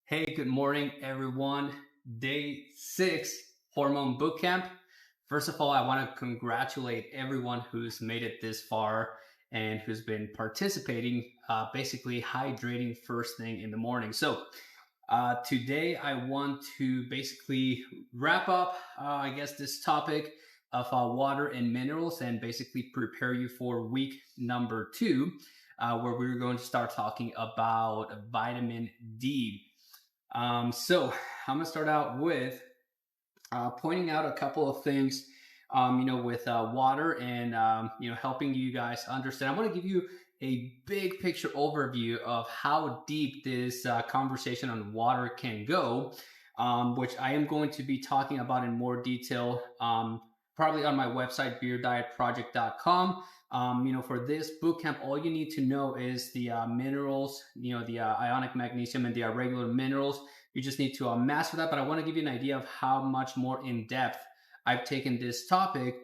Hey, good morning, everyone. Day 6, Hormone Bootcamp. First of all, I want to congratulate everyone who's made it this far and who's been participating, basically hydrating first thing in the morning. So today I want to basically wrap up, I guess, this topic of water and minerals and basically prepare you for week number 2, where we're going to start talking about vitamin D. So I'm gonna start out with pointing out a couple of things, with water and helping you guys understand. I want to give you a big picture overview of how deep this conversation on water can go, which I am going to be talking about in more detail, probably on my website, beerdietproject.com. For this bootcamp, all you need to know is the minerals, the ionic magnesium and the regular minerals. You just need to master that. But I want to give you an idea of how much more in depth I've taken this topic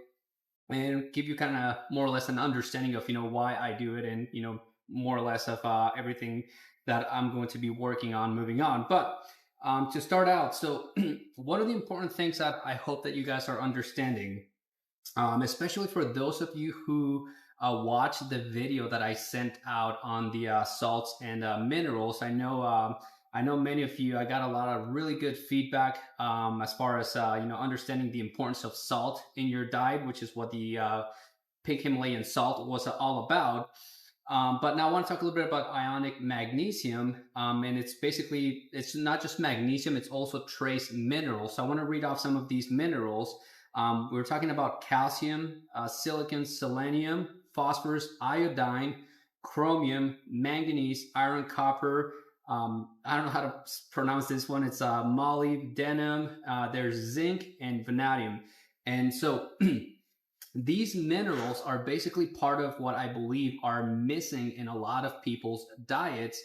and give you kind of more or less an understanding of, why I do it and, more or less of everything that I'm going to be working on moving on. But to start out, so one of the important things that I hope that you guys are understanding, especially for those of you who watched the video that I sent out on the salts and minerals. I know many of you. I got a lot of really good feedback as far as understanding the importance of salt in your diet, which is what the pink Himalayan salt was all about. But now I want to talk a little bit about ionic magnesium, and it's not just magnesium; it's also trace minerals. So I want to read off some of these minerals. We're talking about calcium, silicon, selenium, phosphorus, iodine, chromium, manganese, iron, copper. I don't know how to pronounce this one. It's molybdenum. There's zinc and vanadium. And so these minerals are basically part of what I believe are missing in a lot of people's diets.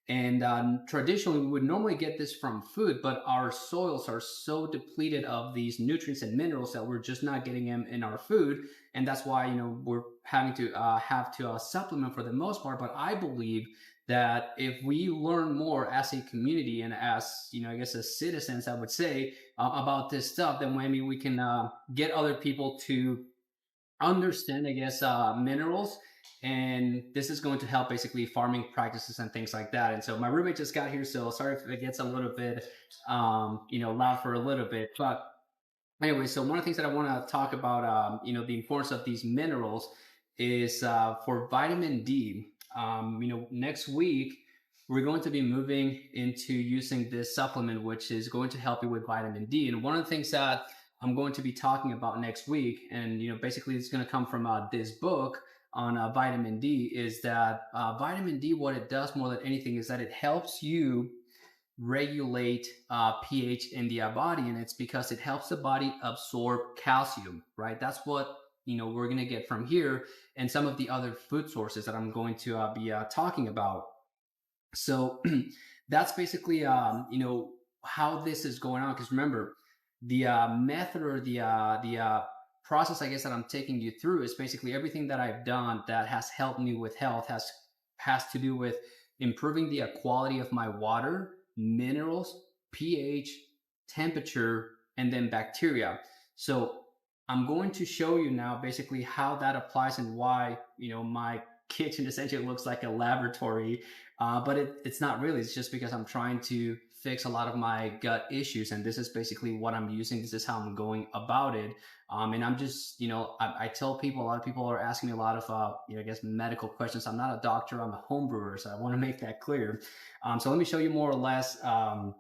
And traditionally, we would normally get this from food, but our soils are so depleted of these nutrients and minerals that we're just not getting them in our food. And that's why, we're having to supplement for the most part. But I believe that if we learn more as a community and as, I guess as citizens, I would say, about this stuff, then maybe we can get other people to understand, I guess, minerals. And this is going to help basically farming practices and things like that. And so my roommate just got here, so sorry if it gets a little bit, loud for a little bit. But anyway, so one of the things that I want to talk about, the importance of these minerals is for vitamin D. Next week, we're going to be moving into using this supplement, which is going to help you with vitamin D. And one of the things that I'm going to be talking about next week, and basically it's going to come from this book on vitamin D, is that vitamin D, what it does more than anything is that it helps you regulate pH in the body, and it's because it helps the body absorb calcium, right? That's what we're going to get from here and some of the other food sources that I'm going to be talking about. So that's basically how this is going on, because remember, the method or the process, I guess, that I'm taking you through is basically everything that I've done that has helped me with health has to do with improving the quality of my water, minerals, pH, temperature, and then bacteria. So I'm going to show you now basically how that applies and why my kitchen essentially looks like a laboratory, but it's not really. It's just because I'm trying to fix a lot of my gut issues, and this is basically what I'm using. This is how I'm going about it. And I'm just, I tell people, a lot of people are asking me a lot of, I guess, medical questions. I'm not a doctor, I'm a home brewer, so I want to make that clear. So let me show you more or less, how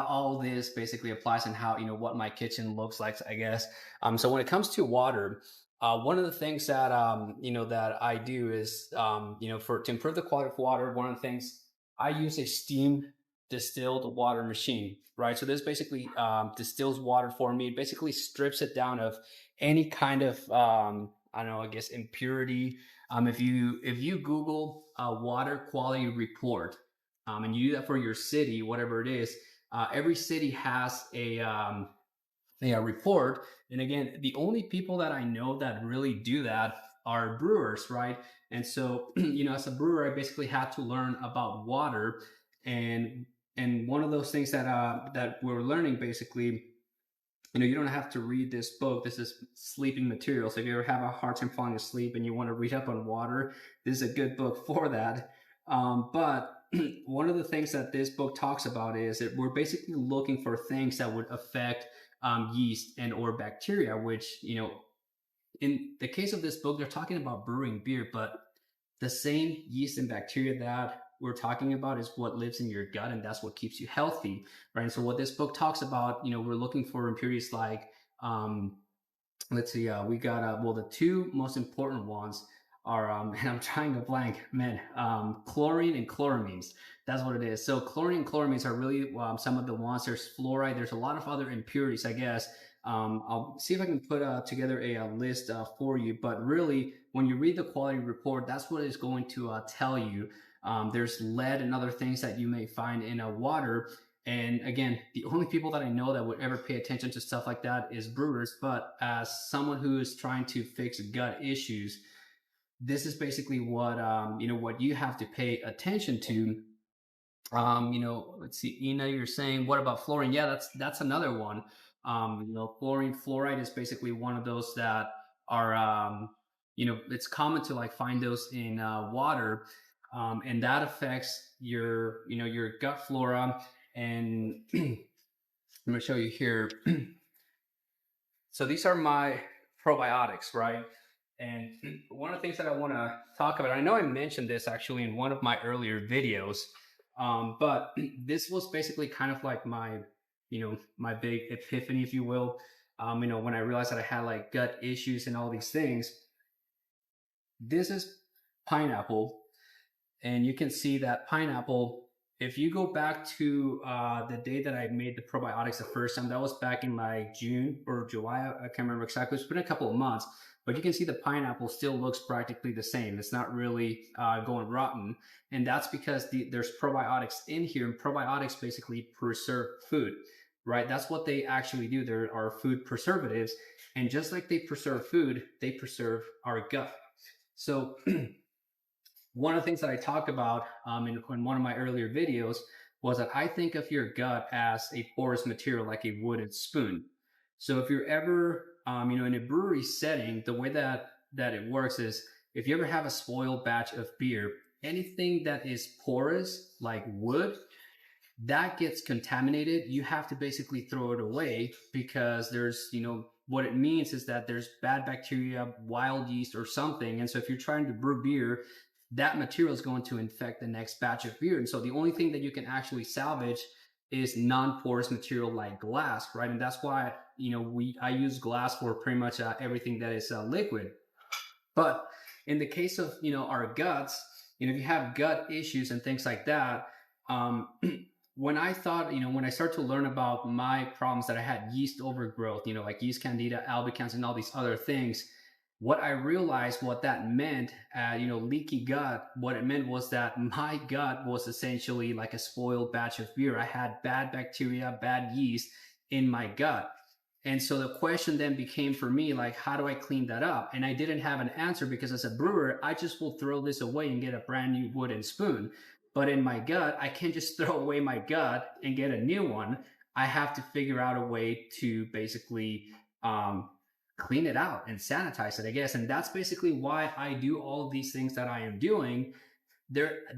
all this basically applies and how, what my kitchen looks like, I guess. So when it comes to water, one of the things that, that I do is, to improve the quality of water, one of the things I use a steam distilled water machine, right? So this basically distills water for me. It basically strips it down of any kind of, I guess impurity. If you Google water quality report, and you do that for your city, whatever it is, every city has a report. And again, the only people that I know that really do that are brewers, right? And so, as a brewer, I basically had to learn about water. And and one of those things that we're learning basically, you don't have to read this book. This is sleeping material. So if you ever have a hard time falling asleep and you want to read up on water, this is a good book for that. But one of the things that this book talks about is that we're basically looking for things that would affect yeast and or bacteria, which, in the case of this book, they're talking about brewing beer, but the same yeast and bacteria that we're talking about is what lives in your gut, and that's what keeps you healthy, right? And so what this book talks about, we're looking for impurities like, let's see, we got well, the two most important ones are, and I'm trying to blank, man, chlorine and chloramines. That's what it is. So chlorine and chloramines are really some of the ones. There's fluoride. There's a lot of other impurities, I guess. I'll see if I can put together a list for you. But really, when you read the quality report, that's what it's going to tell you. There's lead and other things that you may find in water. And again, the only people that I know that would ever pay attention to stuff like that is brewers. But as someone who is trying to fix gut issues, this is basically what what you have to pay attention to. Let's see, Ina, you're saying, what about fluorine? Yeah, that's another one. Fluorine, fluoride is basically one of those that are, it's common to like find those in water, and that affects your gut flora. And I'm going to show you here. So these are my probiotics, right? And one of the things that I want to talk about, I know I mentioned this actually in one of my earlier videos, but this was basically kind of like my, my big epiphany, if you will. When I realized that I had like gut issues and all these things. This is pineapple, and you can see that pineapple, if you go back to the day that I made the probiotics the first time, that was back in like June or July. I can't remember exactly. It's been a couple of months, but you can see the pineapple still looks practically the same. It's not really going rotten. And that's because there's probiotics in here, and probiotics basically preserve food, right? That's what they actually do. There are food preservatives. And just like they preserve food, they preserve our gut. So one of the things that I talked about in one of my earlier videos was that I think of your gut as a porous material, like a wooden spoon. So if you're ever, in a brewery setting, the way that it works is if you ever have a spoiled batch of beer, anything that is porous, like wood, that gets contaminated. You have to basically throw it away because there's, what it means is that there's bad bacteria, wild yeast or something. And so if you're trying to brew beer, that material is going to infect the next batch of beer. And so the only thing that you can actually salvage is non-porous material like glass, right? And that's why, I use glass for pretty much everything that is liquid. But in the case of, our guts, if you have gut issues and things like that, when I thought, when I started to learn about my problems that I had yeast overgrowth, like yeast candida, albicans, and all these other things, what I realized what that meant, leaky gut, what it meant was that my gut was essentially like a spoiled batch of beer. I had bad bacteria, bad yeast in my gut. And so the question then became for me, like, how do I clean that up? And I didn't have an answer because as a brewer, I just will throw this away and get a brand new wooden spoon. But in my gut, I can't just throw away my gut and get a new one. I have to figure out a way to basically clean it out and sanitize it, I guess. And that's basically why I do all of these things that I am doing.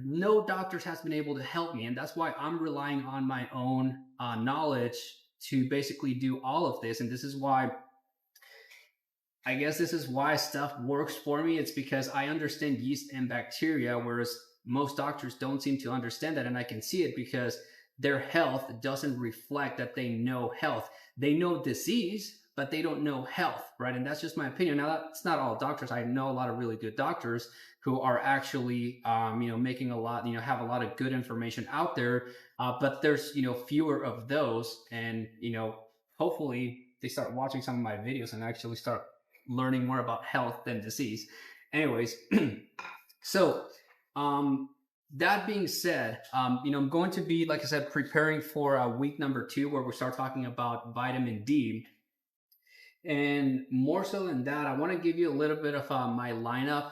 No doctors has been able to help me. And that's why I'm relying on my own knowledge to basically do all of this. And this is why, I guess this is why stuff works for me. It's because I understand yeast and bacteria, whereas most doctors don't seem to understand that. And I can see it because their health doesn't reflect that they know health. They know disease, but they don't know health, right? And that's just my opinion. Now, that's not all doctors. I know a lot of really good doctors who are actually, making a lot, have a lot of good information out there. But there's, fewer of those. And, hopefully they start watching some of my videos and actually start learning more about health than disease. Anyways, so that being said, I'm going to be, like I said, preparing for week number 2, where we start talking about vitamin D. And more so than that, I want to give you a little bit of my lineup,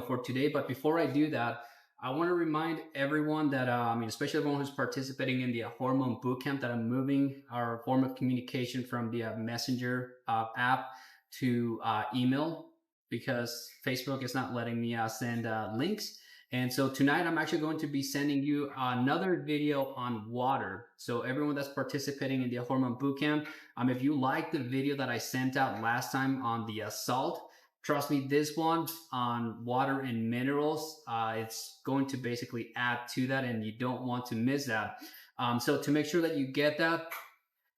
for today. But before I do that, I want to remind everyone that, especially everyone who's participating in the Hormone Bootcamp, that I'm moving our form of communication from the Messenger app to email because Facebook is not letting me send links. And so tonight I'm actually going to be sending you another video on water. So everyone that's participating in the Hormone Bootcamp, if you like the video that I sent out last time on the salt, trust me, this one on water and minerals, it's going to basically add to that, and you don't want to miss that. So to make sure that you get that,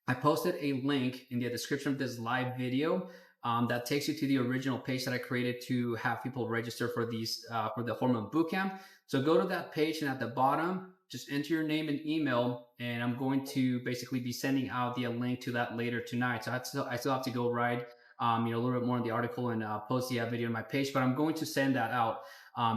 I posted a link in the description of this live video that takes you to the original page that I created to have people register for these for the Hormone Bootcamp. So go to that page, and at the bottom, just enter your name and email, and I'm going to basically be sending out the link to that later tonight. So I still have to go write a little bit more in the article and post the video on my page, but I'm going to send that out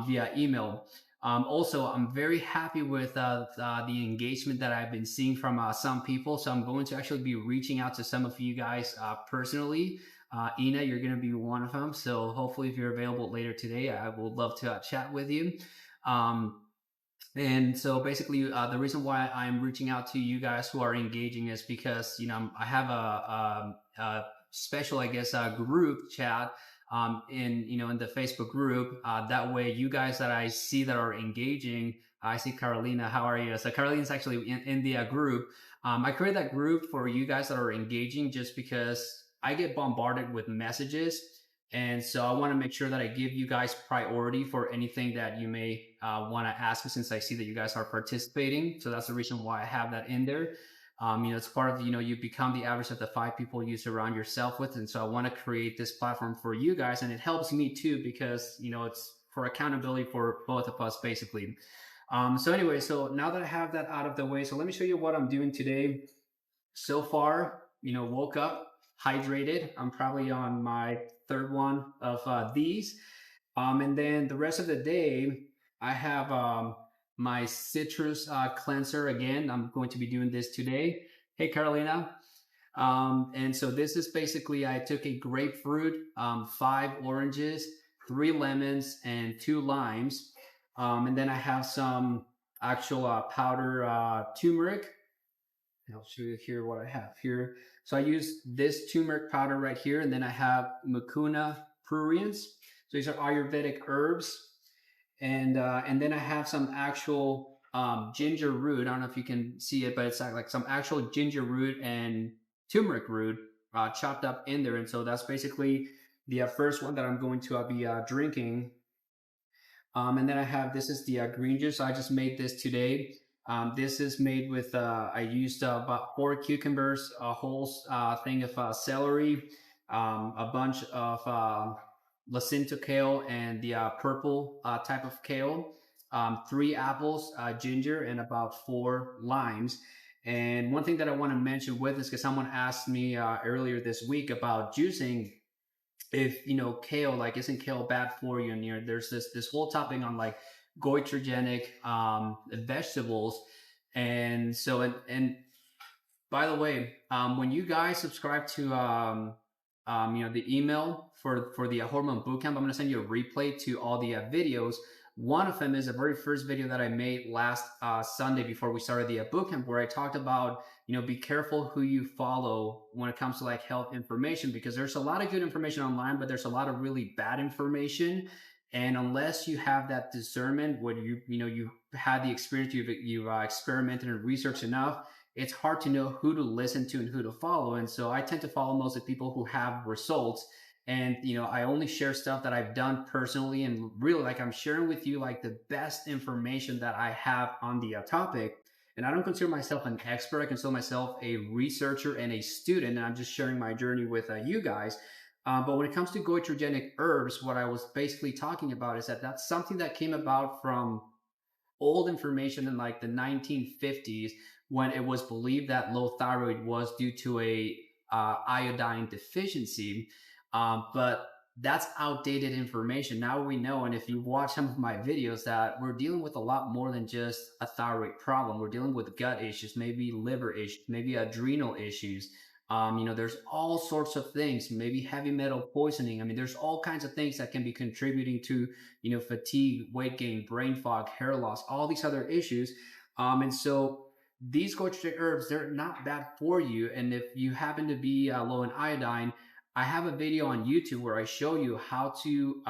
via email. Also, I'm very happy with the engagement that I've been seeing from some people. So I'm going to actually be reaching out to some of you guys personally. Ina, you're going to be one of them. So hopefully if you're available later today, I would love to chat with you. And so basically the reason why I'm reaching out to you guys who are engaging is because, I have a special, I guess, group chat in the Facebook group. That way you guys that I see that are engaging, I see Carolina, how are you? So Carolina's actually in the group. I created that group for you guys that are engaging just because I get bombarded with messages. And so I want to make sure that I give you guys priority for anything that you may want to ask me, since I see that you guys are participating. So that's the reason why I have that in there. It's part of, you become the average of the 5 people you surround yourself with. And so I want to create this platform for you guys. And it helps me too, because, it's for accountability for both of us, basically. So anyway, so now that I have that out of the way, so let me show you what I'm doing today. So far, woke up, hydrated. I'm probably on my 3rd one of these. And then the rest of the day, I have my citrus cleanser. Again, I'm going to be doing this today. Hey, Carolina. And so this is basically, I took a grapefruit, 5 oranges, 3 lemons, and 2 limes. And then I have some actual powder turmeric. I'll show you here what I have here. So I use this turmeric powder right here, and then I have mucuna pruriens. So these are Ayurvedic herbs, and then I have some actual ginger root. I don't know if you can see it, but it's like some actual ginger root and turmeric root chopped up in there. And so that's basically the first one that I'm going to be drinking. And then I have, this is the green juice. I just made this today. This is made with, I used about 4 cucumbers, a whole thing of celery, a bunch of Jacinto kale and the purple type of kale, 3 apples, ginger, and about 4 limes. And one thing that I want to mention with this, because someone asked me earlier this week about juicing, if kale, like, isn't kale bad for you? And there's this whole topic on like goitrogenic vegetables. And so and by the way, when you guys subscribe to the email for the Hormone Bootcamp, I'm going to send you a replay to all the videos. One of them is the very first video that I made last Sunday before we started the bootcamp, where I talked about, be careful who you follow when it comes to like health information, because there's a lot of good information online, but there's a lot of really bad information. And unless you have that discernment, when you had the experience, you've experimented and researched enough, it's hard to know who to listen to and who to follow. And so I tend to follow mostly people who have results. And, I only share stuff that I've done personally, and really, like, I'm sharing with you like the best information that I have on the topic. And I don't consider myself an expert. I consider myself a researcher and a student, and I'm just sharing my journey with you guys. But when it comes to goitrogenic herbs, what I was basically talking about is that that's something that came about from old information in like the 1950s, when it was believed that low thyroid was due to a iodine deficiency. But that's outdated information. Now we know, and if you watch some of my videos, that we're dealing with a lot more than just a thyroid problem. We're dealing with gut issues, maybe liver issues, maybe adrenal issues. There's all sorts of things, maybe heavy metal poisoning. I mean, there's all kinds of things that can be contributing to, fatigue, weight gain, brain fog, hair loss, all these other issues. And so these goji herbs, they're not bad for you. And if you happen to be low in iodine, I have a video on YouTube where I show you how to,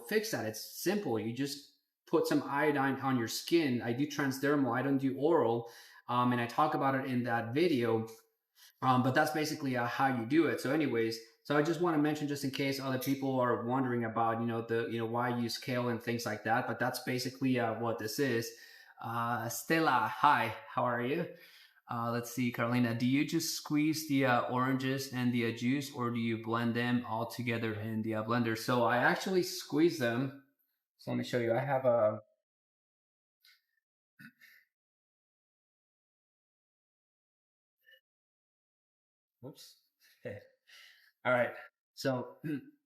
fix that. It's simple. You just put some iodine on your skin. I do transdermal. I don't do oral. And I talk about it in that video. But that's basically how you do it. So anyways, so I just want to mention, just in case other people are wondering about, why I use kale and things like that. But that's basically what this is. Stella, hi, how are you? Let's see, Carolina, do you just squeeze the oranges and the juice, or do you blend them all together in the blender? So I actually squeeze them. So let me show you. I have a Whoops. All right. So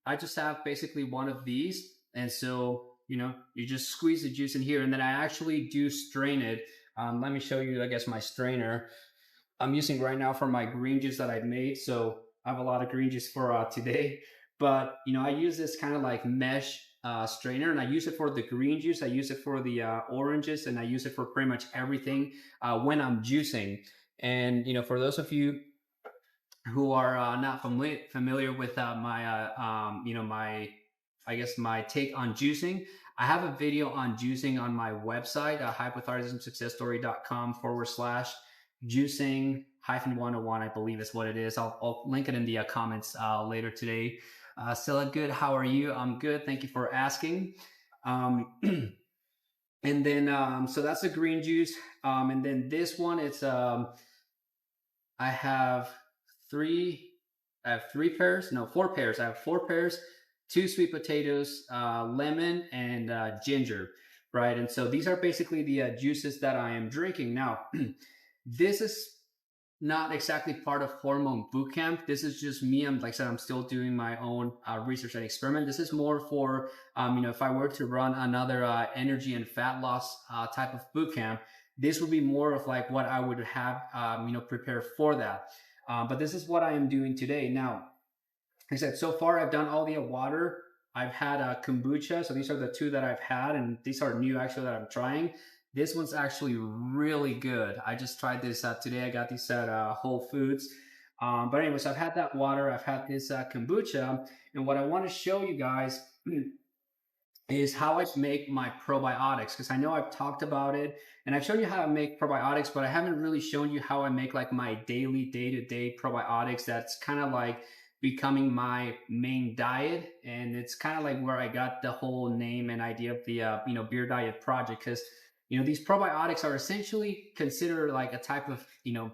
I just have basically one of these. And so, you just squeeze the juice in here, and then I actually do strain it. Let me show you, I guess, my strainer I'm using right now for my green juice that I've made. So I have a lot of green juice for today. But, I use this kind of like mesh strainer, and I use it for the green juice. I use it for the oranges, and I use it for pretty much everything when I'm juicing. And, for those of you who are not familiar with my I guess my take on juicing, I have a video on juicing on my website, hypothyroidismsuccessstory.com/juicing hyphen 101, I believe is what it is. I'll link it in the comments later today. Stella, good. How are you? I'm good. Thank you for asking. And then, so that's the green juice. And then this one, it's, I have three pairs, no, 4 pairs. I have 4 pairs, 2 sweet potatoes, lemon, and ginger, right? And so these are basically the juices that I am drinking. Now, this is not exactly part of Hormone Bootcamp. This is just me. Like I said, I'm still doing my own research and experiment. This is more for, if I were to run another energy and fat loss type of bootcamp, this would be more of like what I would have, prepare for that. But this is what I am doing today. Now, like I said, so far I've done all the water. I've had kombucha. So these are the 2 that I've had, and these are new actually that I'm trying. This one's actually really good. I just tried this today. I got these at Whole Foods. But anyways, I've had that water. I've had this kombucha. And what I want to show you guys is how I make my probiotics, because I know I've talked about it and I've shown you how to make probiotics, but I haven't really shown you how I make like my daily day-to-day probiotics. That's kind of like becoming my main diet, and it's kind of like where I got the whole name and idea of the Beer Diet Project, because these probiotics are essentially considered like a type of,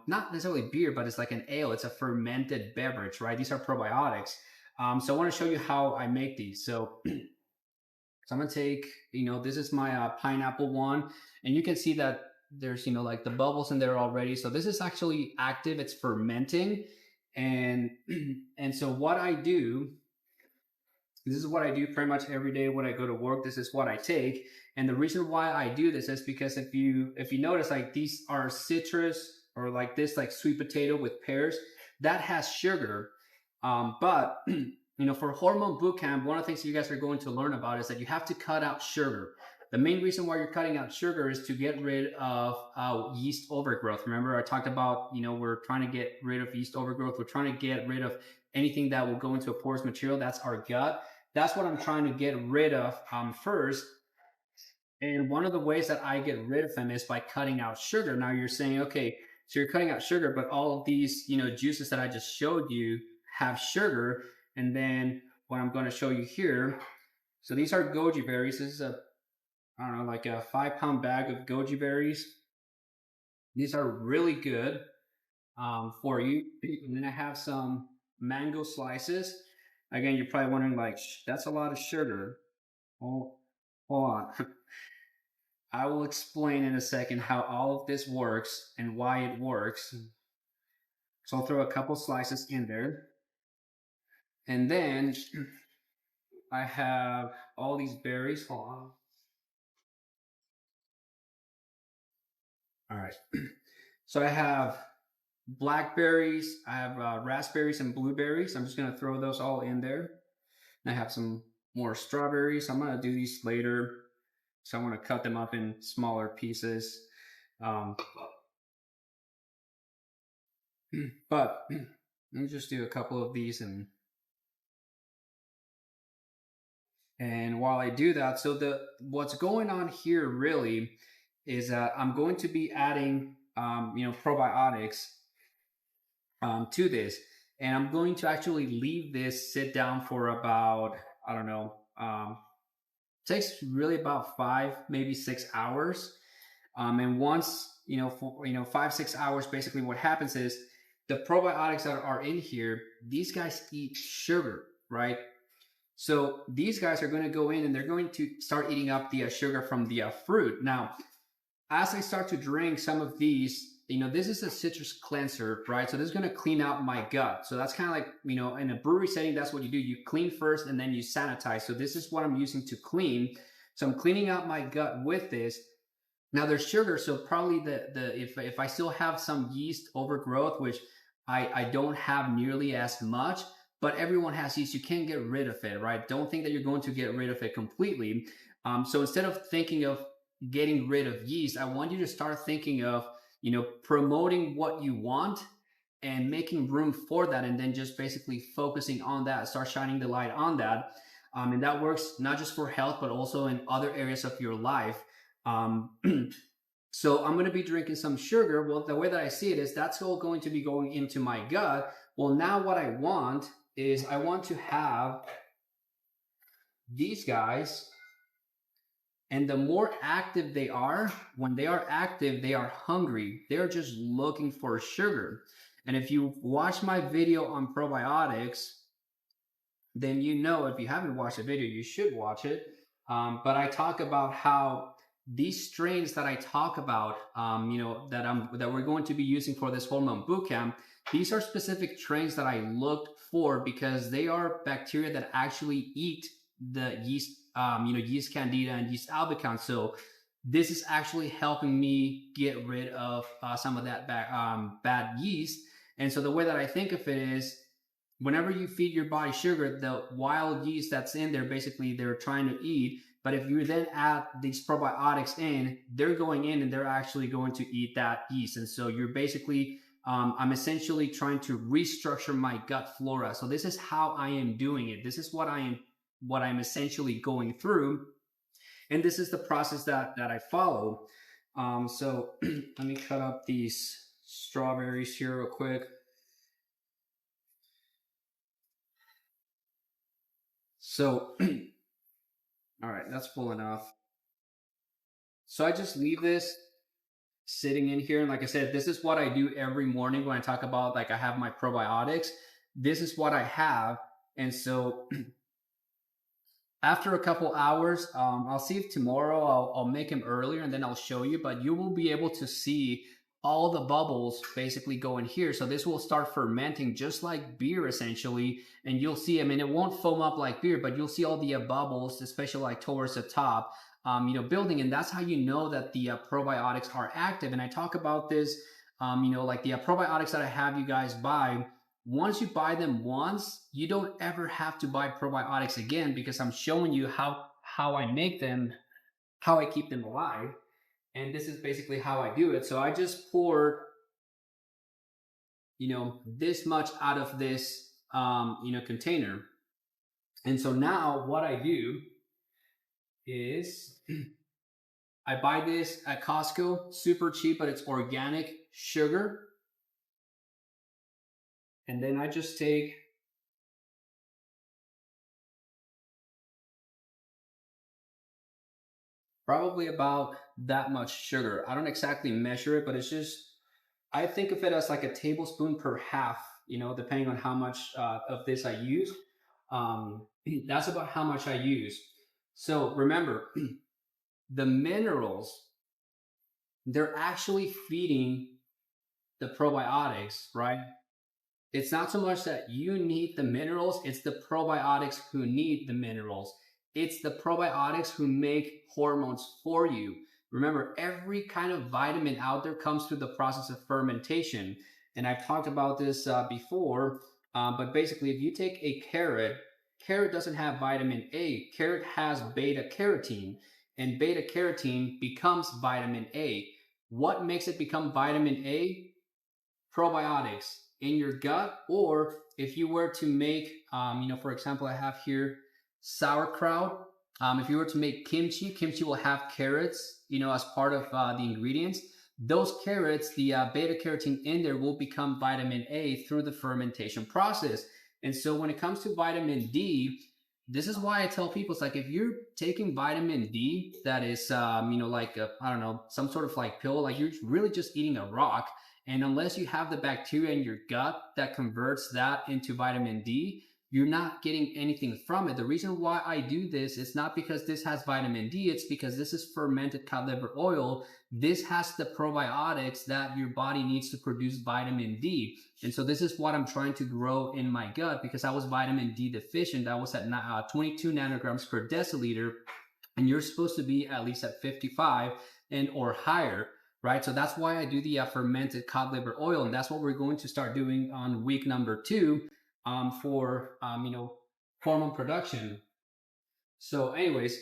not necessarily beer, but it's like an ale. It's a fermented beverage, right? These are probiotics. So I want to show you how I make these. So I'm gonna take, this is my pineapple one, and you can see that there's, like the bubbles in there already. So this is actually active, it's fermenting. And, and so what I do, this is what I do pretty much every day when I go to work. This is what I take. And the reason why I do this is because if you notice, like these are citrus, or like this, like sweet potato with pears, that has sugar. But for Hormone Bootcamp, one of the things you guys are going to learn about is that you have to cut out sugar. The main reason why you're cutting out sugar is to get rid of yeast overgrowth. Remember, I talked about, we're trying to get rid of yeast overgrowth. We're trying to get rid of anything that will go into a porous material. That's our gut. That's what I'm trying to get rid of first. And one of the ways that I get rid of them is by cutting out sugar. Now you're saying, okay, so you're cutting out sugar, but all of these, juices that I just showed you have sugar. And then what I'm going to show you here, so these are goji berries. This is I don't know, like a 5-pound bag of goji berries. These are really good for you. And then I have some mango slices. Again, you're probably wondering, like, that's a lot of sugar. Oh, hold on. I will explain in a second how all of this works and why it works. So I'll throw a couple slices in there. And then I have all these berries. Hold on. All right. So I have blackberries. I have raspberries and blueberries. I'm just gonna throw those all in there. And I have some more strawberries. I'm gonna do these later, so I want to cut them up in smaller pieces. Um, but let me just do a couple of these, and while I do that, so the what's going on here really is that I'm going to be adding probiotics to this, and I'm going to actually leave this sit down for about, I don't know, takes really about 5 maybe 6 hours. And once, for 5 6 hours, basically what happens is the probiotics that are in here, these guys eat sugar, right? So these guys are going to go in and they're going to start eating up the sugar from the fruit. Now, as I start to drink some of these, this is a citrus cleanser, right? So this is going to clean out my gut. So that's kind of like, in a brewery setting, that's what you do. You clean first and then you sanitize. So this is what I'm using to clean. So I'm cleaning out my gut with this. Now there's sugar, so probably if I still have some yeast overgrowth, which I don't have nearly as much, but everyone has yeast, you can't get rid of it, right? Don't think that you're going to get rid of it completely. So instead of thinking of getting rid of yeast, I want you to start thinking of, promoting what you want and making room for that, and then just basically focusing on that, start shining the light on that. And that works not just for health, but also in other areas of your life. So I'm going to be drinking some sugar. Well, the way that I see it is that's all going to be going into my gut. Well, now what I want is I want to have these guys, and the more active they are, when they are active, they are hungry. They're just looking for sugar. And if you watch my video on probiotics, then if you haven't watched the video, you should watch it. But I talk about how these strains that I talk about, that we're going to be using for this hormone bootcamp, these are specific strains that I looked for because they are bacteria that actually eat the yeast, yeast candida and yeast albicans. So this is actually helping me get rid of some of that bad yeast. And so the way that I think of it is, whenever you feed your body sugar, the wild yeast that's in there, basically they're trying to eat. But if you then add these probiotics in, they're going in and they're actually going to eat that yeast. And so you're basically, I'm essentially trying to restructure my gut flora. So this is how I am doing it. This is what I'm essentially going through. And this is the process that I follow. So let me cut up these strawberries here real quick. So, all right, that's full enough. So I just leave this sitting in here. And like I said, this is what I do every morning when I talk about, like, I have my probiotics. This is what I have. And so after a couple hours, I'll see if tomorrow I'll make them earlier and then I'll show you, but you will be able to see all the bubbles basically go in here. So this will start fermenting just like beer essentially. And you'll see, I mean, it won't foam up like beer, but you'll see all the bubbles, especially like towards the top, building. And that's how you know that the probiotics are active. And I talk about this, like the probiotics that I have you guys buy. Once you buy them once, you don't ever have to buy probiotics again, because I'm showing you how I make them, how I keep them alive. And this is basically how I do it. So I just poured, this much out of this, container. And so now what I do is I buy this at Costco, super cheap, but it's organic sugar. And then I just take probably about that much sugar. I don't exactly measure it, but it's just, I think of it as like a tablespoon per half, depending on how much of this I use. That's about how much I use. So remember, the minerals, they're actually feeding the probiotics, right? It's not so much that you need the minerals, it's the probiotics who need the minerals. It's the probiotics who make hormones for you. Remember, every kind of vitamin out there comes through the process of fermentation. And I've talked about this before, but basically, if you take a carrot, carrot doesn't have vitamin A. Carrot has beta carotene, and beta carotene becomes vitamin A. What makes it become vitamin A? Probiotics in your gut, or if you were to make, for example, I have here sauerkraut. If you were to make kimchi, kimchi will have carrots, as part of the ingredients. Those carrots, the beta carotene in there will become vitamin A through the fermentation process. And so when it comes to vitamin D, this is why I tell people, it's like, if you're taking vitamin D that is, like I don't know, some sort of like pill, like you're really just eating a rock. And unless you have the bacteria in your gut that converts that into vitamin D, you're not getting anything from it. The reason why I do this is not because this has vitamin D, it's because this is fermented cod liver oil. This has the probiotics that your body needs to produce vitamin D. And so this is what I'm trying to grow in my gut, because I was vitamin D deficient. I was at 22 nanograms per deciliter, and you're supposed to be at least at 55 and or higher. Right, so that's why I do the fermented cod liver oil, and that's what we're going to start doing on week number 2 for hormone production. So, anyways,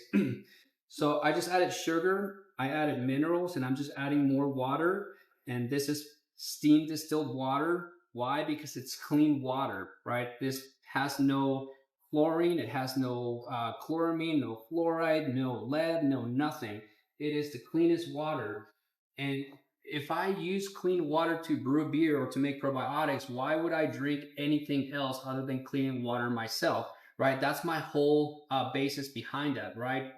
so I just added sugar, I added minerals, and I'm just adding more water. And this is steam distilled water. Why? Because it's clean water, right? This has no chlorine, it has no chloramine, no fluoride, no lead, no nothing. It is the cleanest water. And if I use clean water to brew beer or to make probiotics, why would I drink anything else other than clean water myself, right? That's my whole basis behind that, right?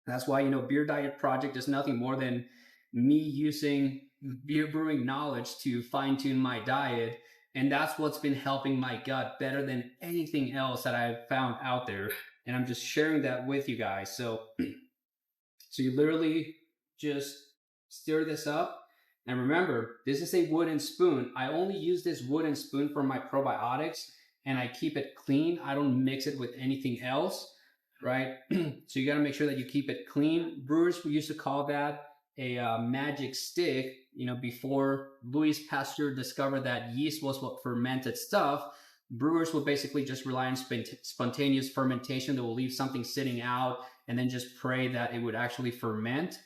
That's why, Beer Diet Project is nothing more than me using beer brewing knowledge to fine tune my diet. And that's what's been helping my gut better than anything else that I've found out there. And I'm just sharing that with you guys. So you literally just stir this up. And remember, this is a wooden spoon. I only use this wooden spoon for my probiotics, and I keep it clean. I don't mix it with anything else, right? So you got to make sure that you keep it clean. Brewers used to call that a magic stick, before Louis Pasteur discovered that yeast was what fermented stuff. Brewers will basically just rely on spontaneous fermentation. They will leave something sitting out and then just pray that it would actually ferment.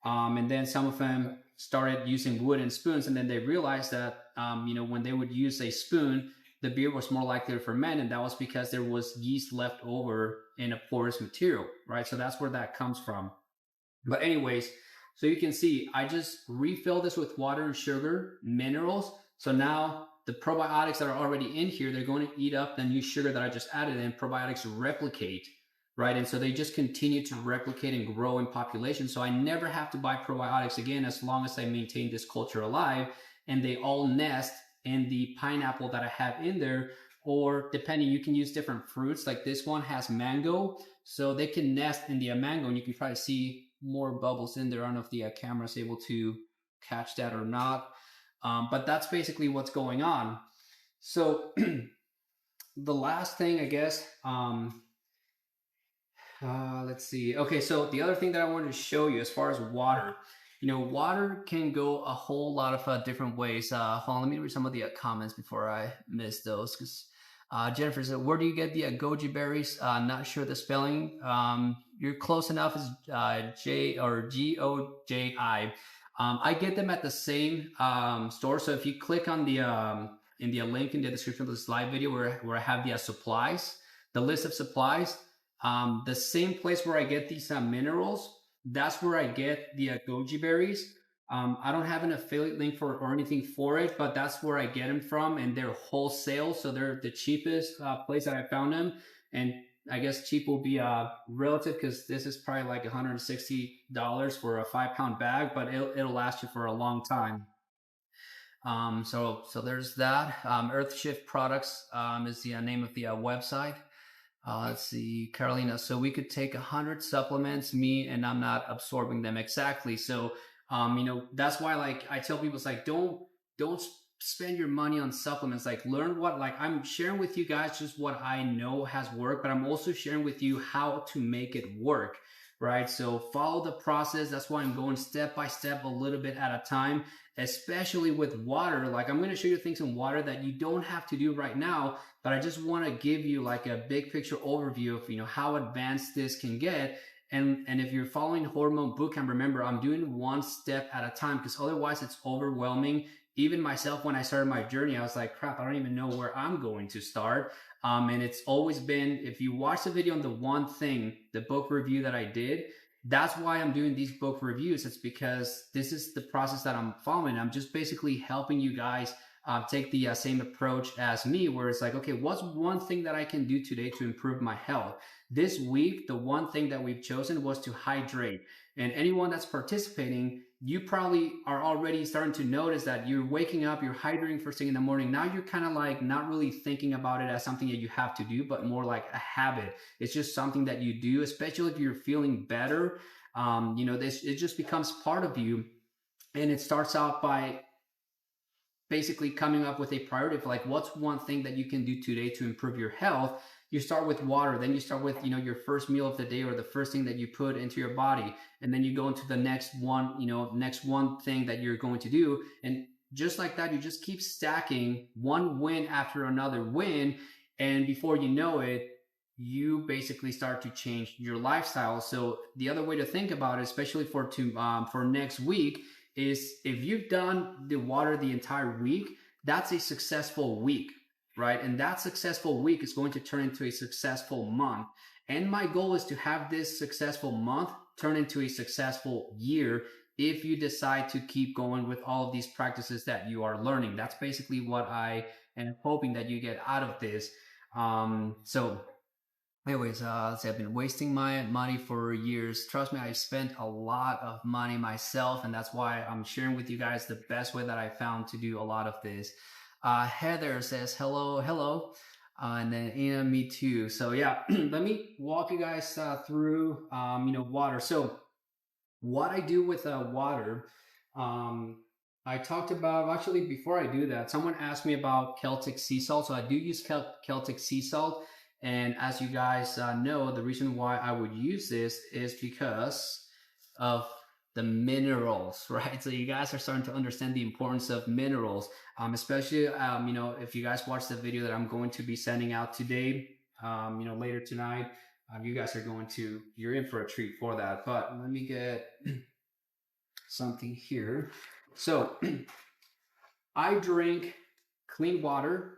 And then some of them started using wooden spoons, and then they realized that, when they would use a spoon, the beer was more likely to ferment, and that was because there was yeast left over in a porous material, right? So that's where that comes from. But anyways, so you can see, I just refill this with water and sugar, minerals. So now the probiotics that are already in here, they're going to eat up the new sugar that I just added in. Probiotics replicate, right? And so they just continue to replicate and grow in population. So I never have to buy probiotics again as long as I maintain this culture alive. And they all nest in the pineapple that I have in there. Or depending, you can use different fruits. Like this one has mango, so they can nest in the mango, and you can probably see more bubbles in there. I don't know if the camera is able to catch that or not. But that's basically what's going on. So the last thing, I guess, let's see. Okay, so the other thing that I wanted to show you as far as water, water can go a whole lot of different ways. Hold on, let me read some of the comments before I miss those. Because Jennifer said, where do you get the goji berries? Not sure the spelling. You're close enough. As J or Goji. I get them at the same store. So if you click on the in the link in the description of this live video where I have the supplies, the list of supplies, the same place where I get these minerals, that's where I get the goji berries. I don't have an affiliate link or anything for it, but that's where I get them from, and they're wholesale, so they're the cheapest place that I found them. And I guess cheap will be relative, because this is probably like $160 for a 5-pound bag, but it'll last you for a long time. So there's that. Earthshift Products is the name of the website. Let's see, Carolina. So we could take 100 supplements, and I'm not absorbing them exactly. So, that's why, like, I tell people, it's like, don't spend your money on supplements. Like, learn what, like, I'm sharing with you guys just what I know has worked, but I'm also sharing with you how to make it work, right? So follow the process. That's why I'm going step by step, a little bit at a time, especially with water. Like I'm going to show you things in water that you don't have to do right now, but I just want to give you like a big picture overview of, how advanced this can get. And if you're following Hormone Bootcamp, remember, I'm doing one step at a time, because otherwise it's overwhelming. Even myself, when I started my journey, I was like, crap, I don't even know where I'm going to start. And it's always been, if you watch the video on the one thing, the book review that I did, that's why I'm doing these book reviews. It's because this is the process that I'm following. I'm just basically helping you guys take the same approach as me, where it's like, okay, what's one thing that I can do today to improve my health? This week, the one thing that we've chosen was to hydrate. And anyone that's participating, you probably are already starting to notice that you're waking up, you're hydrating first thing in the morning. Now you're kind of like not really thinking about it as something that you have to do, but more like a habit. It's just something that you do, especially if you're feeling better. It just becomes part of you. And it starts out by basically coming up with a priority of like, what's one thing that you can do today to improve your health? You start with water, then you start with, your first meal of the day, or the first thing that you put into your body. And then you go into the next one, next one thing that you're going to do. And just like that, you just keep stacking one win after another win. And before you know it, you basically start to change your lifestyle. So the other way to think about it, especially for next week, is if you've done the water the entire week, that's a successful week, right? And that successful week is going to turn into a successful month. And my goal is to have this successful month turn into a successful year if you decide to keep going with all of these practices that you are learning. That's basically what I am hoping that you get out of this. Anyways, let's say I've been wasting my money for years. Trust me, I've spent a lot of money myself, and that's why I'm sharing with you guys the best way that I found to do a lot of this. Heather says, hello. And then Ina, me too. So yeah, let me walk you guys through, water. So what I do with water, I talked about, actually, before I do that, someone asked me about Celtic sea salt. So I do use Celtic sea salt. And as you guys know, the reason why I would use this is because of the minerals, right? So you guys are starting to understand the importance of minerals, especially, if you guys watch the video that I'm going to be sending out today, later tonight, you're in for a treat for that. But let me get something here. So I drink clean water,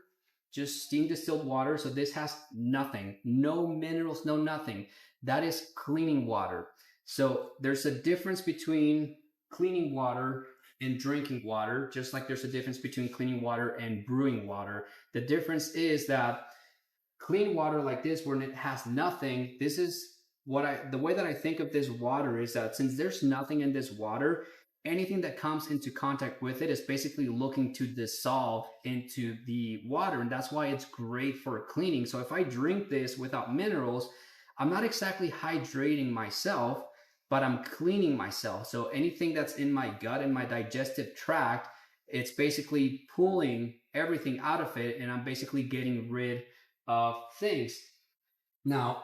just steam distilled water. So this has nothing, no minerals, no nothing. That is cleaning water. So there's a difference between cleaning water and drinking water, just like there's a difference between cleaning water and brewing water. The difference is that clean water like this, when it has nothing, this is the way that I think of this water is that since there's nothing in this water, anything that comes into contact with it is basically looking to dissolve into the water. And that's why it's great for cleaning. So if I drink this without minerals, I'm not exactly hydrating myself, but I'm cleaning myself. So anything that's in my gut and my digestive tract, it's basically pulling everything out of it. And I'm basically getting rid of things. Now,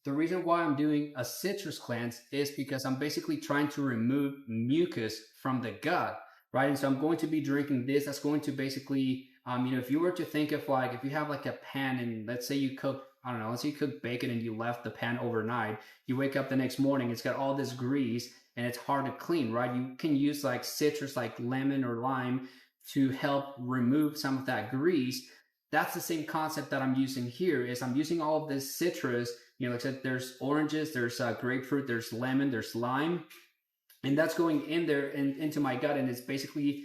the reason why I'm doing a citrus cleanse is because I'm basically trying to remove mucus from the gut, right? And so I'm going to be drinking this. That's going to basically, if you were to think of like, if you have like a pan and let's say you cook, let's say you cook bacon and you left the pan overnight, you wake up the next morning, it's got all this grease and it's hard to clean, right? You can use like citrus, like lemon or lime, to help remove some of that grease. That's the same concept that I'm using here. Is I'm using all of this citrus. Like I said, there's oranges, there's grapefruit, there's lemon, there's lime, and that's going in there and into my gut, and it's basically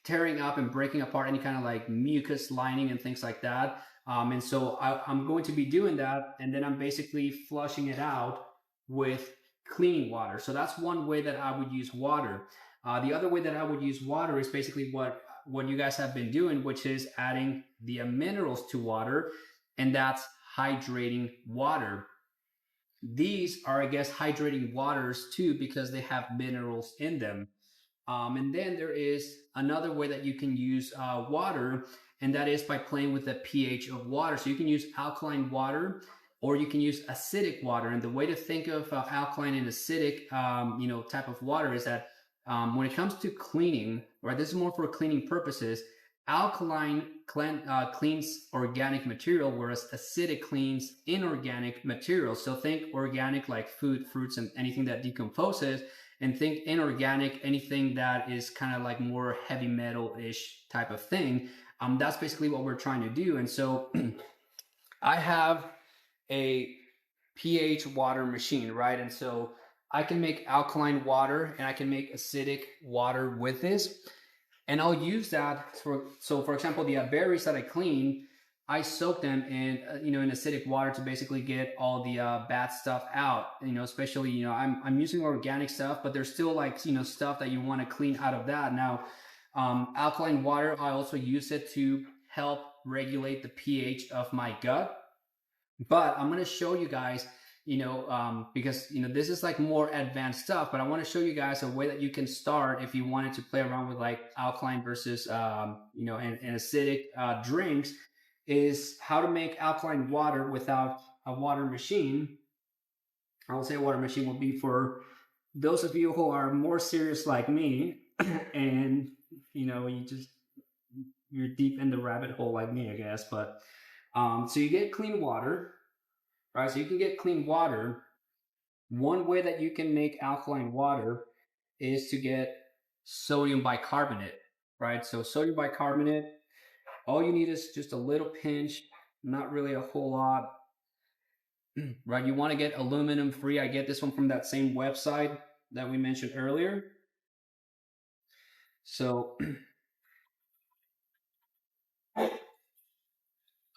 tearing up and breaking apart any kind of like mucus lining and things like that. And so I'm going to be doing that, and then I'm basically flushing it out with clean water. So that's one way that I would use water. The other way that I would use water is basically what you guys have been doing, which is adding the minerals to water, and that's hydrating water. These are, I guess, hydrating waters too, because they have minerals in them. And then there is another way that you can use water, and that is by playing with the pH of water. So you can use alkaline water, or you can use acidic water. And the way to think of alkaline and acidic, type of water is that when it comes to cleaning, right, this is more for cleaning purposes. Alkaline cleans organic material, whereas acidic cleans inorganic material. So think organic like food, fruits, and anything that decomposes, and think inorganic, anything that is kind of like more heavy metal-ish type of thing. That's basically what we're trying to do. And so I have a pH water machine, right? And so I can make alkaline water and I can make acidic water with this. And I'll use that for example, the berries that I clean, I soak them in in acidic water to basically get all the bad stuff out. Especially I'm using organic stuff, but there's still like stuff that you want to clean out of that. Now, alkaline water, I also use it to help regulate the pH of my gut. But I'm going to show you guys, because this is like more advanced stuff, but I want to show you guys a way that you can start if you wanted to play around with like alkaline versus and acidic drinks, is how to make alkaline water without a water machine. I would say a water machine will be for those of you who are more serious like me and you're deep in the rabbit hole like me, I guess. But so you get clean water, right? So you can get clean water. One way that you can make alkaline water is to get sodium bicarbonate, right? So sodium bicarbonate, all you need is just a little pinch, not really a whole lot, right? You want to get aluminum free. I get this one from that same website that we mentioned earlier. So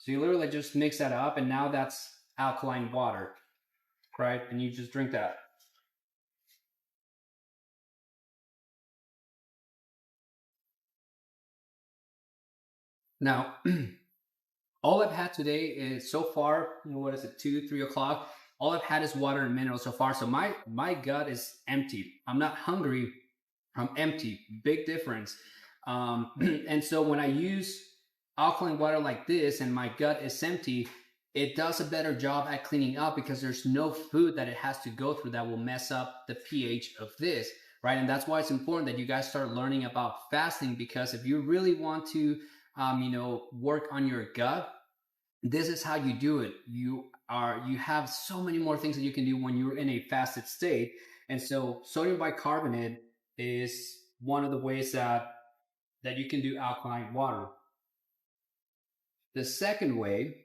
you literally just mix that up, and now that's alkaline water, right? And you just drink that. Now, all I've had today is so far, what is it, 2, 3 o'clock? All I've had is water and minerals so far. So my gut is empty. I'm not hungry. I'm empty. Big difference. And so when I use alkaline water like this and my gut is empty, it does a better job at cleaning up because there's no food that it has to go through that will mess up the pH of this, right? And that's why it's important that you guys start learning about fasting, because if you really want to, work on your gut, this is how you do it. You have so many more things that you can do when you're in a fasted state. And so sodium bicarbonate is one of the ways that you can do alkaline water. The second way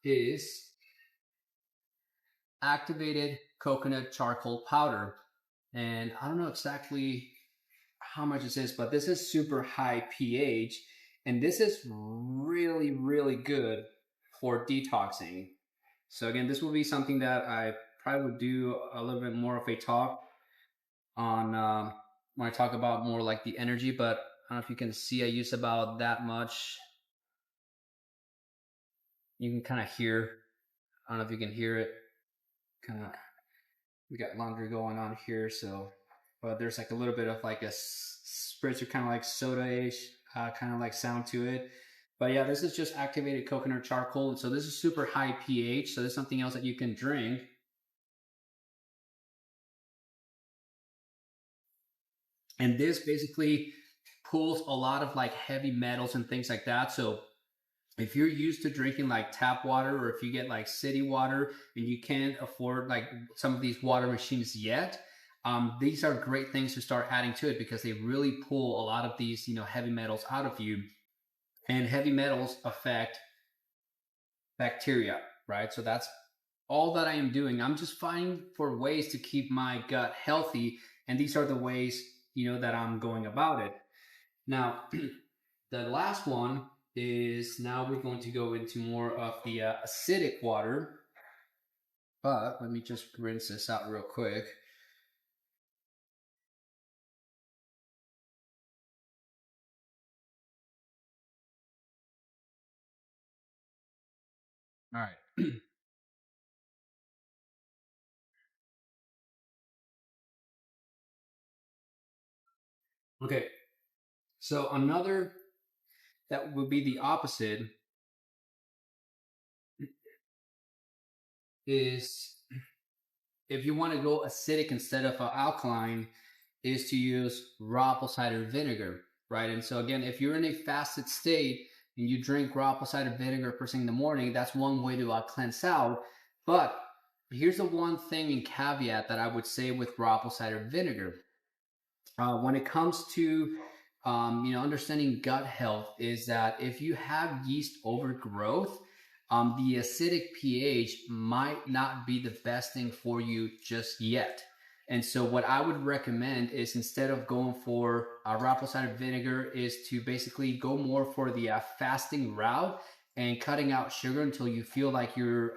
is activated coconut charcoal powder. And I don't know exactly how much this is, but this is super high pH. And this is really, really good for detoxing. So again, this will be something that I probably would do a little bit more of a talk on when I talk about more like the energy, but I don't know if you can see I use about that much. You can kind of hear, I don't know if you can hear it, kind of, we got laundry going on here, so, but there's like a little bit of like a spritzer, kind of like soda-ish, kind of like sound to it. But yeah, this is just activated coconut charcoal. And so this is super high pH. So there's something else that you can drink. And this basically pulls a lot of like heavy metals and things like that. So if you're used to drinking like tap water, or if you get like city water and you can't afford like some of these water machines yet, these are great things to start adding to it, because they really pull a lot of these, heavy metals out of you. And heavy metals affect bacteria, right? So that's all that I am doing. I'm just finding for ways to keep my gut healthy. And these are the ways, that I'm going about it. Now, the last one is, now we're going to go into more of the acidic water. But let me just rinse this out real quick. All right. Okay. So another that would be the opposite, is if you want to go acidic instead of alkaline, is to use raw apple cider vinegar, right? And so again, if you're in a fasted state and you drink raw apple cider vinegar first thing in the morning, that's one way to cleanse out. But here's the one thing and caveat that I would say with raw apple cider vinegar. When it comes to understanding gut health, is that if you have yeast overgrowth, the acidic pH might not be the best thing for you just yet. And so what I would recommend is, instead of going for raw apple cider vinegar, is to basically go more for the fasting route and cutting out sugar until you feel like your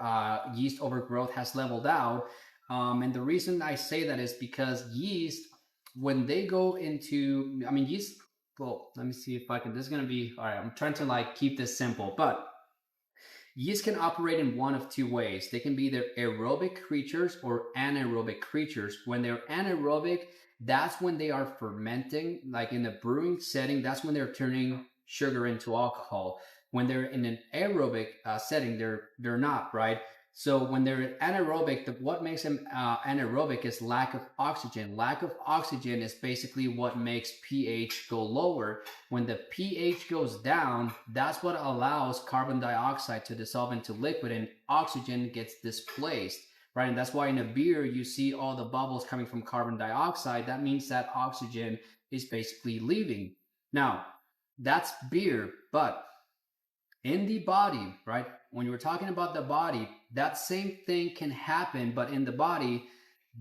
yeast overgrowth has leveled out. And the reason I say that is because yeast, when they go into, I mean, yeast, well, let me see if I can, this is going to be, all right, I'm trying to like keep this simple, but yeast can operate in one of two ways. They can be either aerobic creatures or anaerobic creatures. When they're anaerobic, that's when they are fermenting, like in the brewing setting, that's when they're turning sugar into alcohol. When they're in an aerobic setting, they're not, right? So when they're anaerobic, what makes them anaerobic is lack of oxygen. Lack of oxygen is basically what makes pH go lower. When the pH goes down, that's what allows carbon dioxide to dissolve into liquid and oxygen gets displaced, right? And that's why in a beer, you see all the bubbles coming from carbon dioxide. That means that oxygen is basically leaving. Now, that's beer, but in the body, right? When you were talking about the body, that same thing can happen, but in the body,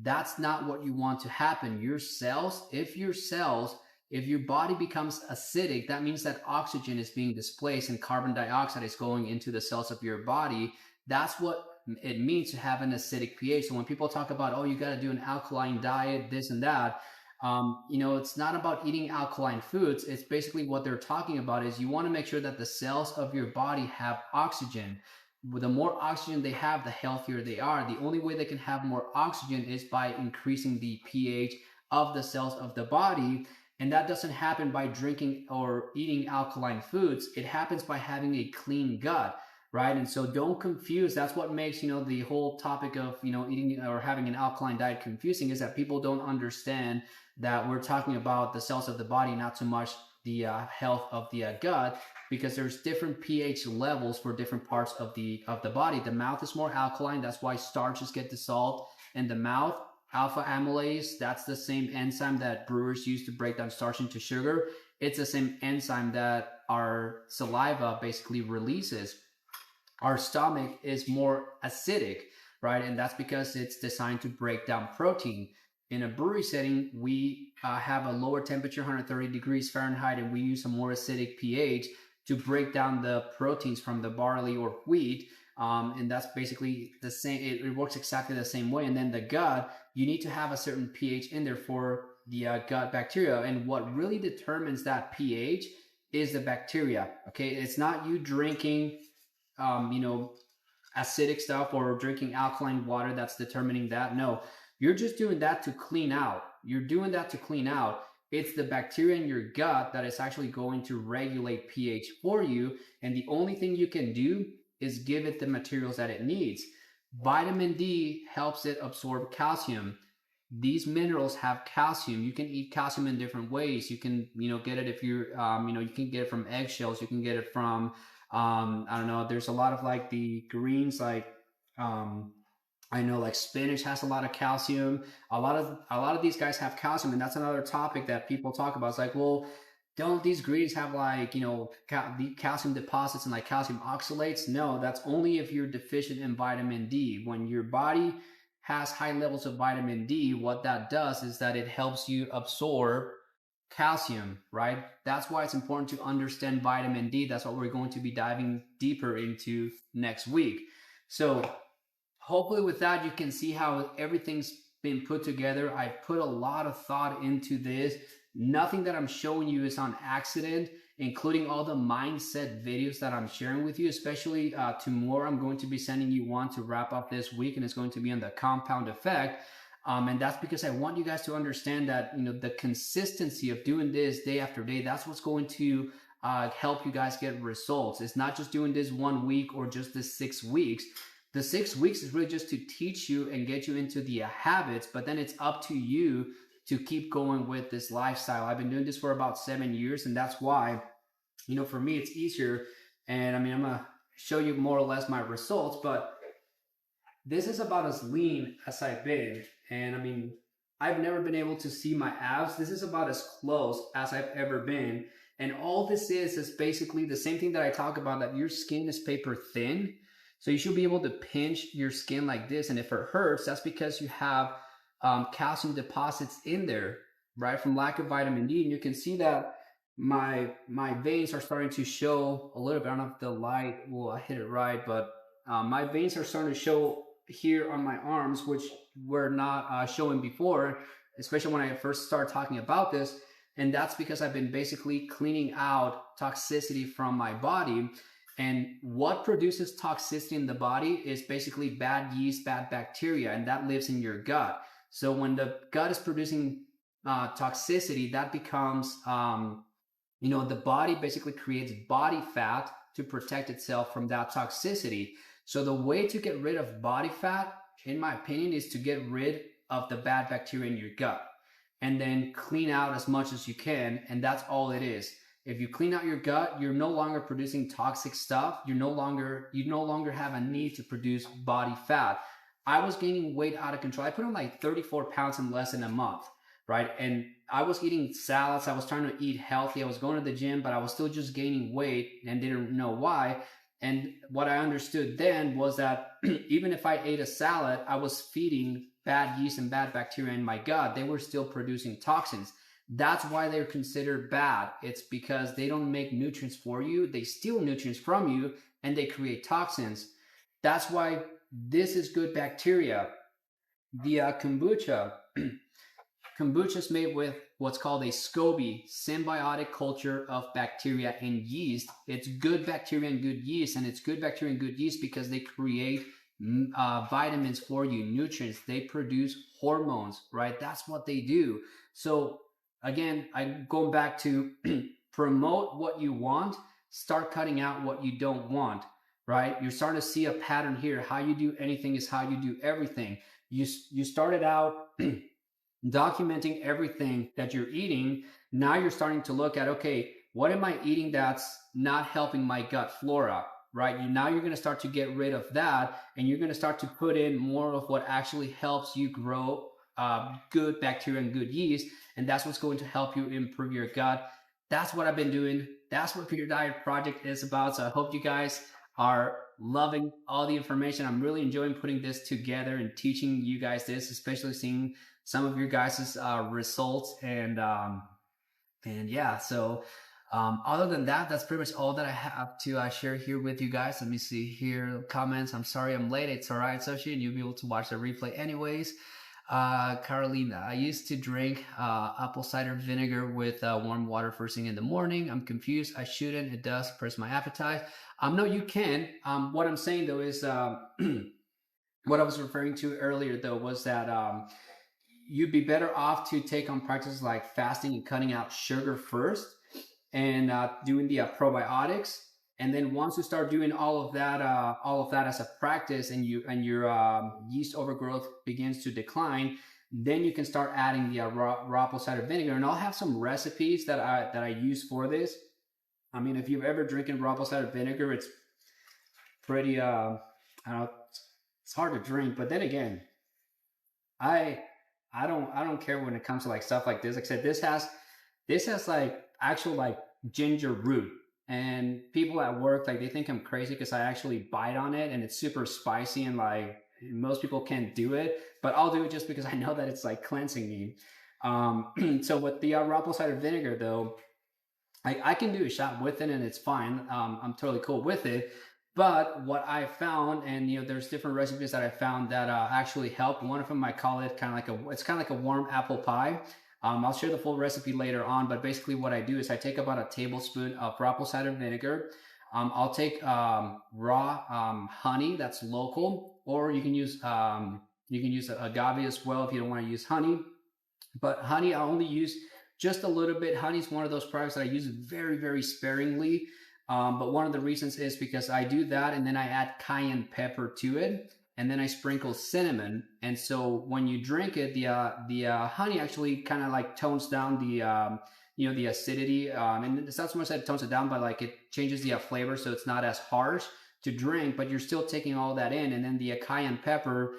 that's not what you want to happen. Your cells, if your body becomes acidic, that means that oxygen is being displaced and carbon dioxide is going into the cells of your body. That's what it means to have an acidic pH. So when people talk about, oh, you got to do an alkaline diet, this and that, it's not about eating alkaline foods. It's basically what they're talking about is you want to make sure that the cells of your body have oxygen. The more oxygen they have, the healthier they are. The only way they can have more oxygen is by increasing the pH of the cells of the body. And that doesn't happen by drinking or eating alkaline foods. It happens by having a clean gut, right? And so don't confuse. That's what makes, the whole topic of, eating or having an alkaline diet confusing, is that people don't understand that we're talking about the cells of the body, not so much the health of the gut, because there's different pH levels for different parts of the body. The mouth is more alkaline. That's why starches get dissolved in the mouth. Alpha amylase, that's the same enzyme that brewers use to break down starch into sugar. It's the same enzyme that our saliva basically releases. Our stomach is more acidic, right? And that's because it's designed to break down protein. In a brewery setting, we have a lower temperature, 130 degrees Fahrenheit, and we use a more acidic pH to break down the proteins from the barley or wheat. And that's basically the same. It works exactly the same way. And then the gut, you need to have a certain pH in there for the gut bacteria. And what really determines that pH is the bacteria. Okay, it's not you drinking, acidic stuff or drinking alkaline water that's determining that. No, you're just doing that to clean out. You're doing that to clean out. It's the bacteria in your gut that is actually going to regulate pH for you. And the only thing you can do is give it the materials that it needs. Vitamin D helps it absorb calcium. These minerals have calcium. You can eat calcium in different ways. You can, get it if you're, you can get it from eggshells. You can get it from, I don't know. There's a lot of like the greens, like, I know like spinach has a lot of calcium. A lot of these guys have calcium, and that's another topic that people talk about. It's like, well, don't these greens have like, calcium deposits and like calcium oxalates? No, that's only if you're deficient in vitamin D. When your body has high levels of vitamin D, what that does is that it helps you absorb calcium, right? That's why it's important to understand vitamin D. That's what we're going to be diving deeper into next week. So hopefully with that, you can see how everything's been put together. I put a lot of thought into this. Nothing that I'm showing you is on accident, including all the mindset videos that I'm sharing with you, especially tomorrow. I'm going to be sending you one to wrap up this week, and it's going to be on the compound effect. And that's because I want you guys to understand that, the consistency of doing this day after day, that's what's going to help you guys get results. It's not just doing this 1 week or just this 6 weeks. The 6 weeks is really just to teach you and get you into the habits, but then it's up to you to keep going with this lifestyle. I've been doing this for about 7 years, and that's why, for me, it's easier. And I mean, I'm gonna show you more or less my results, but this is about as lean as I've been. And I mean, I've never been able to see my abs. This is about as close as I've ever been. And all this is basically the same thing that I talk about, that your skin is paper thin. So you should be able to pinch your skin like this. And if it hurts, that's because you have calcium deposits in there, right? From lack of vitamin D. And you can see that my veins are starting to show a little bit. I don't know if the light will hit it right, but my veins are starting to show here on my arms, which were not showing before, especially when I first started talking about this. And that's because I've been basically cleaning out toxicity from my body. And what produces toxicity in the body is basically bad yeast, bad bacteria, and that lives in your gut. So when the gut is producing toxicity, that becomes, the body basically creates body fat to protect itself from that toxicity. So the way to get rid of body fat, in my opinion, is to get rid of the bad bacteria in your gut and then clean out as much as you can. And that's all it is. If you clean out your gut, you're no longer producing toxic stuff. You no longer have a need to produce body fat. I was gaining weight out of control. I put on like 34 pounds in less than a month, right? And I was eating salads. I was trying to eat healthy. I was going to the gym, but I was still just gaining weight and didn't know why. And what I understood then was that even if I ate a salad, I was feeding bad yeast and bad bacteria in my gut. They were still producing toxins. That's why they're considered bad. It's because they don't make nutrients for you. They steal nutrients from you and they create toxins. That's why this is good bacteria. The kombucha. Kombucha is made with what's called a SCOBY, symbiotic culture of bacteria and yeast. It's good bacteria and good yeast, and it's good bacteria and good yeast because they create vitamins for you, nutrients. They produce hormones, right? That's what they do. So again, I'm going back to promote what you want, start cutting out what you don't want, right? You're starting to see a pattern here. How you do anything is how you do everything. You started out documenting everything that you're eating. Now you're starting to look at, okay, what am I eating that's not helping my gut flora, right? Now you're going to start to get rid of that, and you're going to start to put in more of what actually helps you grow good bacteria and good yeast. And that's what's going to help you improve your gut. That's what I've been doing. That's what Your Diet Project is about. So I hope you guys are loving all the information. I'm really enjoying putting this together and teaching you guys this, especially seeing some of your guys' results. And yeah, so other than that, that's pretty much all that I have to share here with you guys. Let me see here, comments. I'm sorry I'm late. It's all right, Soshi, and you'll be able to watch the replay anyways. Carolina, I used to drink apple cider vinegar with warm water first thing in the morning. I'm confused. I shouldn't. It does suppress my appetite. No, you can. What I'm saying though is what I was referring to earlier though was that you'd be better off to take on practices like fasting and cutting out sugar first, and doing the probiotics. And then once you start doing all of that as a practice, and your yeast overgrowth begins to decline, then you can start adding the raw apple cider vinegar. And I'll have some recipes that I use for this. I mean, if you've ever drinking raw apple cider vinegar, it's pretty I don't know, it's hard to drink. But then again, I don't care when it comes to like stuff like this. Like I said, this has like actual like ginger root. And people at work, like, they think I'm crazy because I actually bite on it and it's super spicy, and like most people can't do it, but I'll do it just because I know that it's like cleansing me. So with the raw apple cider vinegar though, I can do a shot with it and it's fine. I'm totally cool with it. But what I found, and there's different recipes that I found that actually help. One of them, I call it kind of like a warm apple pie. I'll share the full recipe later on, but basically what I do is I take about a tablespoon of raw apple cider vinegar. I'll take raw honey that's local, or you can use agave as well if you don't want to use honey. But honey I only use just a little bit. Honey is one of those products that I use very, very sparingly. But one of the reasons is because I do that and then I add cayenne pepper to it, and then I sprinkle cinnamon. And so when you drink it, the honey actually kind of like tones down the the acidity. And it's not so much that it tones it down, but like it changes the flavor, so it's not as harsh to drink, but you're still taking all that in. And then the cayenne pepper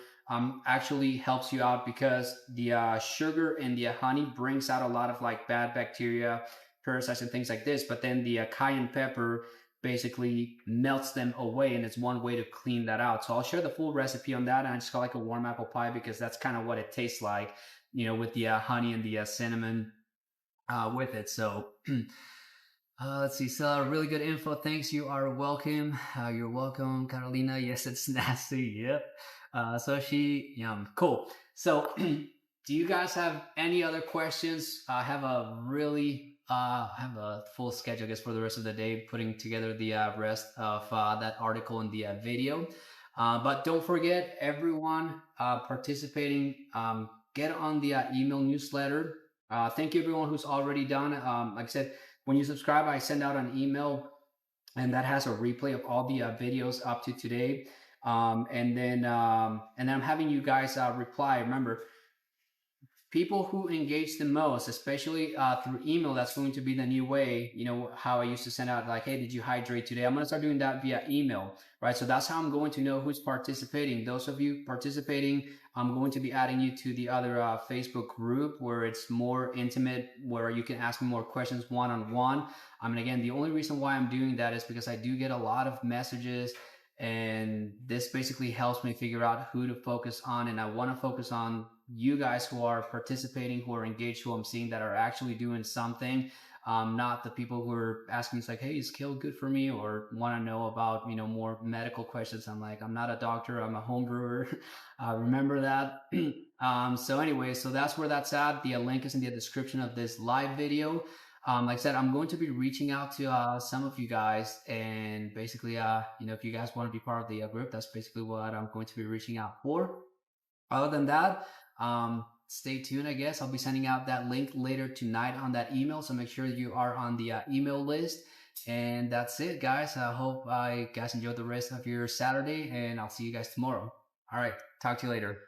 actually helps you out because the sugar and the honey brings out a lot of like bad bacteria, parasites, and things like this. But then the cayenne pepper basically melts them away, and it's one way to clean that out. So I'll share the full recipe on that, and I just call it like a warm apple pie because that's kind of what it tastes like, with the honey and the cinnamon with it. So let's see. So really good info. Thanks. You are welcome. You're welcome, Carolina. Yes, it's nasty. Yep. So cool. So do you guys have any other questions? I have a full schedule, I guess, for the rest of the day, putting together the rest of that article and the video. But don't forget, everyone participating, get on the email newsletter. Thank you, everyone who's already done. Like I said, when you subscribe, I send out an email, and that has a replay of all the videos up to today. And then I'm having you guys reply. Remember, people who engage the most, especially through email, that's going to be the new way. How I used to send out like, hey, did you hydrate today? I'm going to start doing that via email, right? So that's how I'm going to know who's participating. Those of you participating, I'm going to be adding you to the other Facebook group where it's more intimate, where you can ask me more questions one-on-one. Again, the only reason why I'm doing that is because I do get a lot of messages, and this basically helps me figure out who to focus on. And I want to focus on you guys who are participating, who are engaged, who I'm seeing that are actually doing something, not the people who are asking me, like, hey, is kale good for me? Or want to know about, more medical questions. I'm like, I'm not a doctor, I'm a home brewer. Remember that. So anyway, so that's where that's at. The link is in the description of this live video. Like I said, I'm going to be reaching out to some of you guys, and basically, if you guys want to be part of the group, that's basically what I'm going to be reaching out for. Other than that, stay tuned, I guess. I'll be sending out that link later tonight on that email, so make sure you are on the email list. And that's it, guys. I hope you guys enjoy the rest of your Saturday, and I'll see you guys tomorrow. All right, talk to you later.